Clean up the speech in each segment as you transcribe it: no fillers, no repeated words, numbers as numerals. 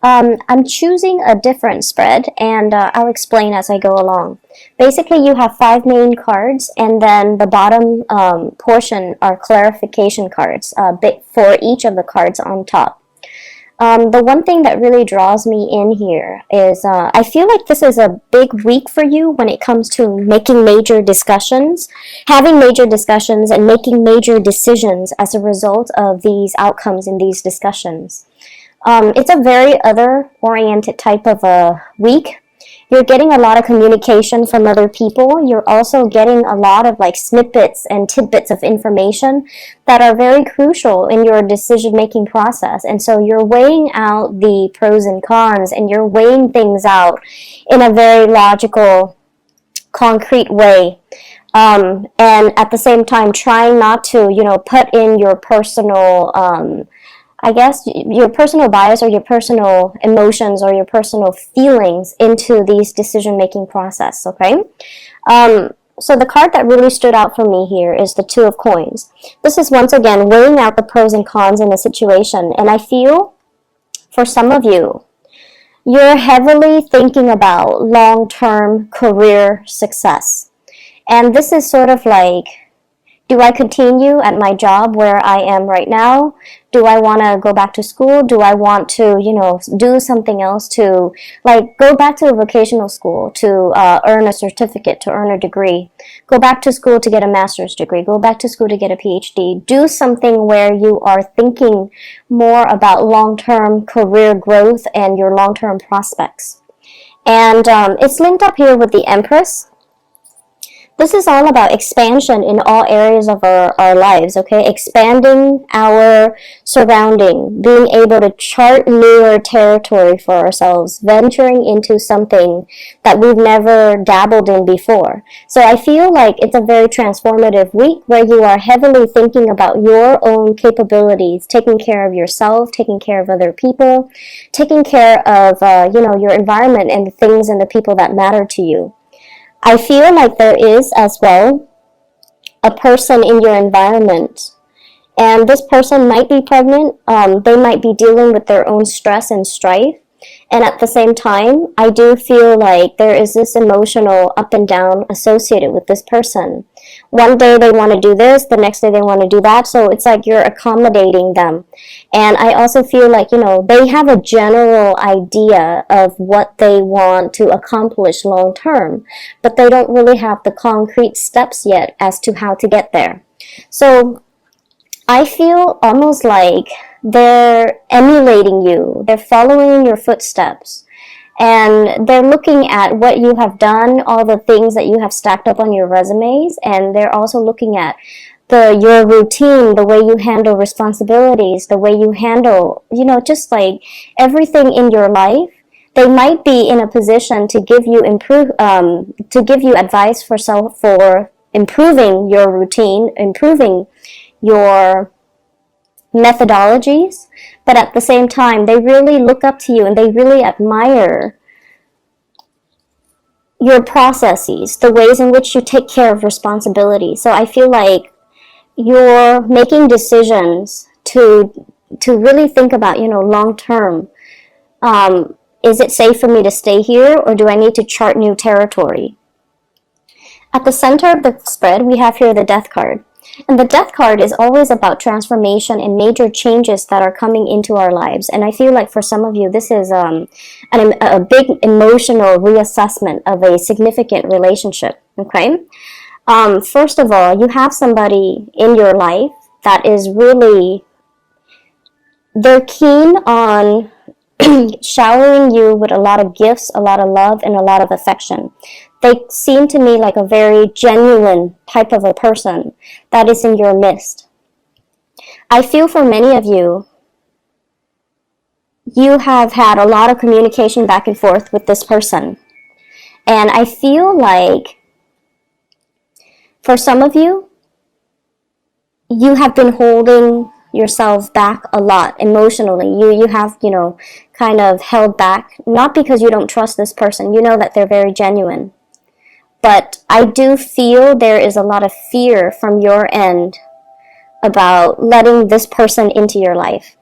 I'm choosing a different spread, and I'll explain as I go along. Basically, you have 5 main cards, and then the bottom portion are clarification cards for each of the cards on top. The one thing that really draws me in here is I feel like this is a big week for you when it comes to making major discussions, having major discussions, and making major decisions as a result of these outcomes in these discussions. It's a very other-oriented type of a week. You're getting a lot of communication from other people. You're also getting a lot of like snippets and tidbits of information that are very crucial in your decision-making process. And so you're weighing out the pros and cons, and you're weighing things out in a very logical, concrete way. And at the same time, trying not to, put in your personal I guess your personal bias or your personal emotions or your personal feelings into these decision-making process, okay? So the card that really stood out for me here is the Two of Coins. This is once again weighing out the pros and cons in a situation, and I feel for some of you, you're heavily thinking about long-term career success. And this is sort of like, do I continue at my job where I am right now? Do I want to go back to school? Do I want to, do something else to, like, go back to a vocational school to earn a certificate, to earn a degree? Go back to school to get a master's degree. Go back to school to get a PhD. Do something where you are thinking more about long-term career growth and your long-term prospects. And it's linked up here with the Empress. This is all about expansion in all areas of our lives, okay? Expanding our surrounding, being able to chart newer territory for ourselves, venturing into something that we've never dabbled in before. So I feel like it's a very transformative week where you are heavily thinking about your own capabilities, taking care of yourself, taking care of other people, taking care of, your environment and the things and the people that matter to you. I feel like there is as well a person in your environment, and this person might be pregnant. They might be dealing with their own stress and strife. And at the same time, I do feel like there is this emotional up and down associated with this person. One day they want to do this, the next day they want to do that. So it's like you're accommodating them. And I also feel like, they have a general idea of what they want to accomplish long term, but they don't really have the concrete steps yet as to how to get there. So I feel almost like they're emulating you. They're following your footsteps. And they're looking at what you have done, all the things that you have stacked up on your resumes. And they're also looking at your routine, the way you handle responsibilities, the way you handle, just like everything in your life. They might be in a position to give you advice for improving your routine, improving your methodologies, but at the same time, they really look up to you and they really admire your processes, the ways in which you take care of responsibility. So I feel like you're making decisions to really think about, long term. Is it safe for me to stay here, or do I need to chart new territory? At the center of the spread, we have here the Death card. And the Death card is always about transformation and major changes that are coming into our lives. And I feel like for some of you, this is a big emotional reassessment of a significant relationship, okay? First of all, you have somebody in your life that is really, they're keen on showering you with a lot of gifts, a lot of love, and a lot of affection. They seem to me like a very genuine type of a person that is in your midst. I feel for many of you, you have had a lot of communication back and forth with this person. And I feel like for some of you, you have been holding yourself back a lot emotionally. You have, kind of held back, not because you don't trust this person. You know that they're very genuine. But I do feel there is a lot of fear from your end about letting this person into your life.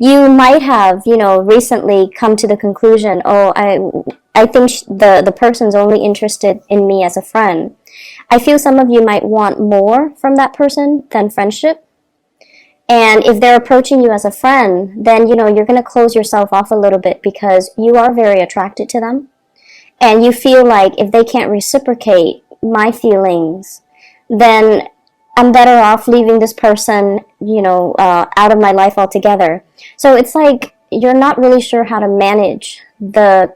You might have, recently come to the conclusion, oh, I think the person's only interested in me as a friend. I feel some of you might want more from that person than friendship. And if they're approaching you as a friend, then, you're going to close yourself off a little bit because you are very attracted to them. And you feel like if they can't reciprocate my feelings, then I'm better off leaving this person, out of my life altogether. So it's like you're not really sure how to manage the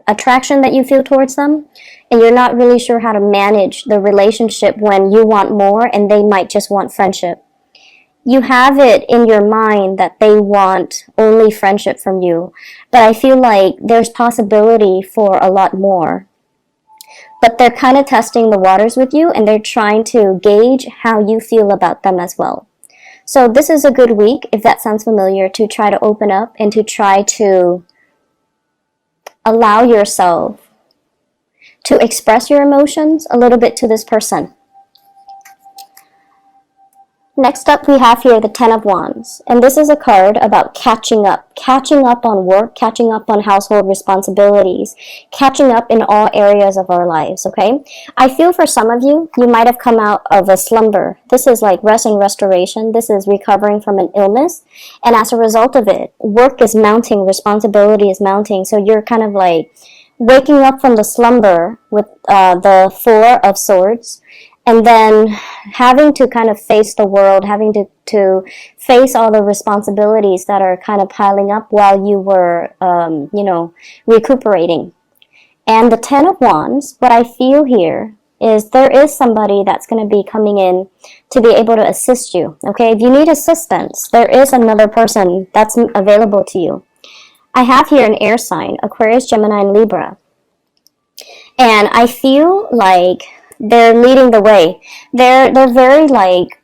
attraction that you feel towards them, and you're not really sure how to manage the relationship when you want more and they might just want friendship. You have it in your mind that they want only friendship from you, but I feel like there's possibility for a lot more. But they're kind of testing the waters with you, and they're trying to gauge how you feel about them as well. So this is a good week, if that sounds familiar, to try to open up and to try to allow yourself to express your emotions a little bit to this person. Next up, we have here the Ten of Wands, and this is a card about catching up on work, catching up on household responsibilities, catching up in all areas of our lives, okay? I feel for some of you, you might have come out of a slumber. This is like rest and restoration. This is recovering from an illness, and as a result of it, work is mounting, responsibility is mounting, so you're kind of like waking up from the slumber with the Four of Swords, and then having to kind of face the world, having to face all the responsibilities that are kind of piling up while you were, recuperating. And the Ten of Wands, what I feel here is there is somebody that's going to be coming in to be able to assist you, okay? If you need assistance, there is another person that's available to you. I have here an air sign, Aquarius, Gemini, and Libra. And I feel like they're leading the way. They're very like,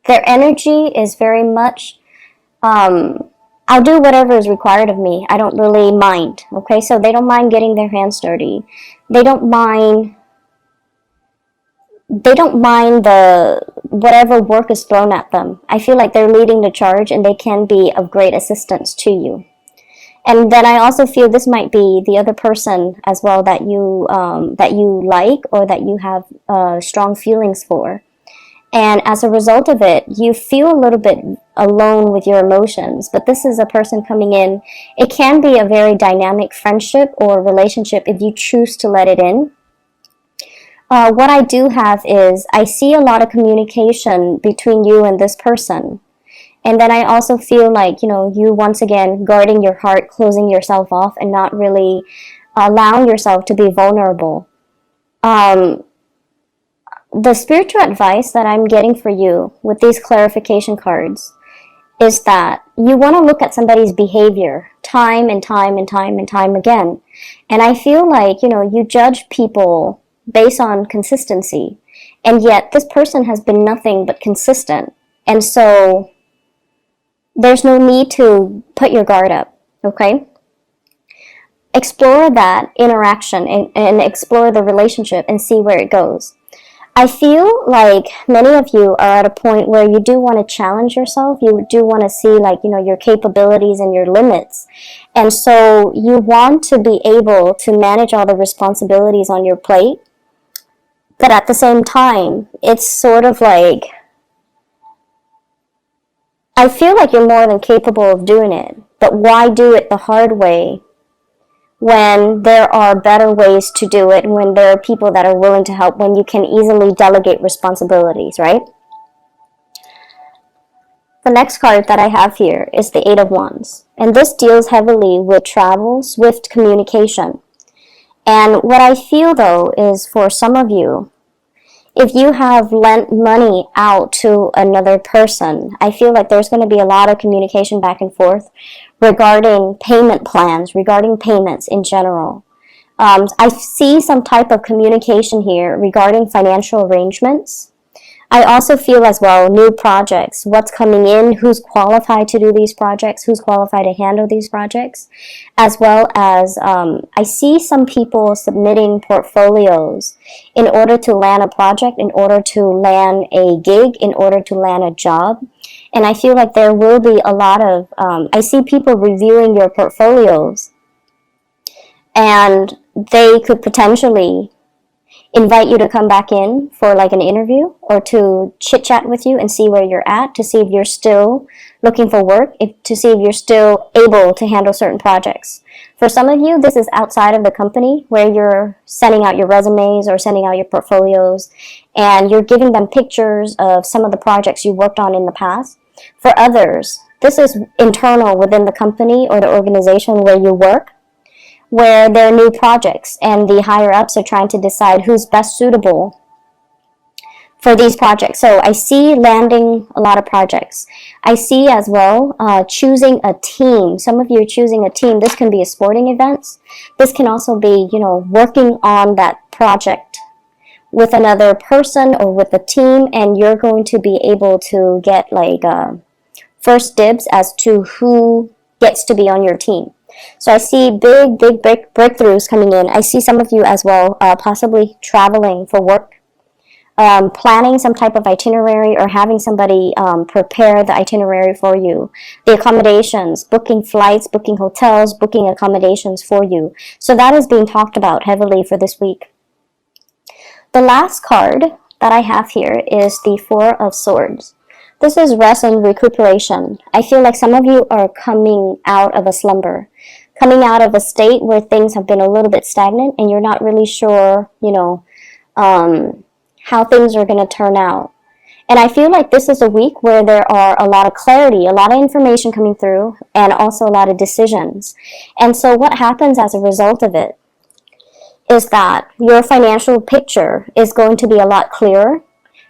their energy is very much, I'll do whatever is required of me. I don't really mind, okay? So they don't mind getting their hands dirty. They don't mind the whatever work is thrown at them. I feel like they're leading the charge, and they can be of great assistance to you. And then I also feel this might be the other person as well that you like, or that you have strong feelings for. And as a result of it, you feel a little bit alone with your emotions. But this is a person coming in. It can be a very dynamic friendship or relationship if you choose to let it in. What I do have is I see a lot of communication between you and this person. And then I also feel like, you once again guarding your heart, closing yourself off, and not really allowing yourself to be vulnerable. The spiritual advice that I'm getting for you with these clarification cards is that you want to look at somebody's behavior time and time and time and time again. And I feel like, you judge people based on consistency. And yet this person has been nothing but consistent. And so there's no need to put your guard up, okay? Explore that interaction and explore the relationship and see where it goes. I feel like many of you are at a point where you do want to challenge yourself. You do want to see your capabilities and your limits. And so you want to be able to manage all the responsibilities on your plate. But at the same time, it's sort of like, I feel like you're more than capable of doing it, but why do it the hard way when there are better ways to do it, when there are people that are willing to help, when you can easily delegate responsibilities, right? The next card that I have here is the Eight of Wands, and this deals heavily with travel, swift communication. And what I feel, though, is for some of you, if you have lent money out to another person, I feel like there's going to be a lot of communication back and forth regarding payment plans, regarding payments in general. I see some type of communication here regarding financial arrangements. I also feel as well new projects, what's coming in, who's qualified to do these projects, who's qualified to handle these projects, as well as I see some people submitting portfolios in order to land a project, in order to land a gig, in order to land a job. And I feel like there will be a lot of, I see people reviewing your portfolios, and they could potentially invite you to come back in for like an interview or to chit chat with you and see where you're at, to see if you're still looking for work, to see if you're still able to handle certain projects. For some of you, this is outside of the company where you're sending out your resumes or sending out your portfolios and you're giving them pictures of some of the projects you worked on in the past. For others, this is internal within the company or the organization where you work, where there are new projects and the higher ups are trying to decide who's best suitable for these projects. So I see landing a lot of projects. I see as well choosing a team. Some of you are choosing a team. This can be a sporting event. This can also be, working on that project with another person or with a team, and you're going to be able to get like first dibs as to who gets to be on your team. So I see big breakthroughs coming in. I see some of you as well possibly traveling for work, planning some type of itinerary or having somebody prepare the itinerary for you. The accommodations, booking flights, booking hotels, booking accommodations for you. So that is being talked about heavily for this week. The last card that I have here is the Four of Swords. This is rest and recuperation. I feel like some of you are coming out of a slumber, coming out of a state where things have been a little bit stagnant and you're not really sure, how things are going to turn out. And I feel like this is a week where there are a lot of clarity, a lot of information coming through, and also a lot of decisions. And so what happens as a result of it is that your financial picture is going to be a lot clearer.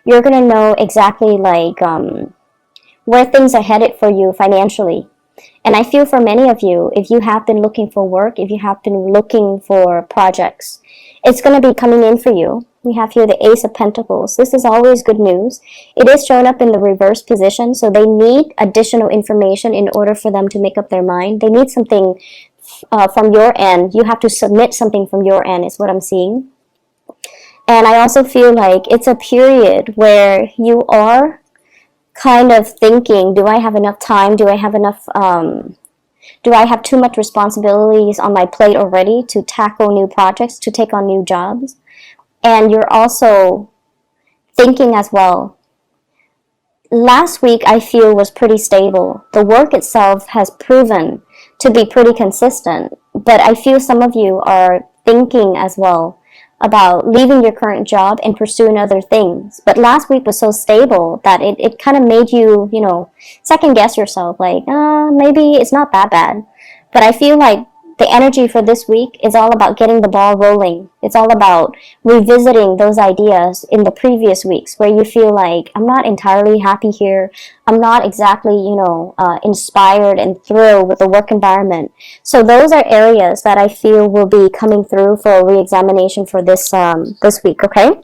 You're going to know exactly where things are headed for you financially. And I feel for many of you, if you have been looking for work, if you have been looking for projects, it's going to be coming in for you. We have here the Ace of Pentacles. This is always good news. It is showing up in the reverse position, so they need additional information in order for them to make up their mind. They need something from your end. You have to submit something from your end is what I'm seeing. And I also feel like it's a period where you are kind of thinking, do I have enough time? Do I have enough, do I have too much responsibilities on my plate already to tackle new projects, to take on new jobs? And you're also thinking as well, last week I feel was pretty stable. The work itself has proven to be pretty consistent, but I feel some of you are thinking as well about leaving your current job and pursuing other things. But last week was so stable that it kind of made you, second guess yourself, like, maybe it's not that bad. But I feel like the energy for this week is all about getting the ball rolling. It's all about revisiting those ideas in the previous weeks where you feel like, I'm not entirely happy here. I'm not exactly, inspired and thrilled with the work environment. So those are areas that I feel will be coming through for a re-examination for this week, okay?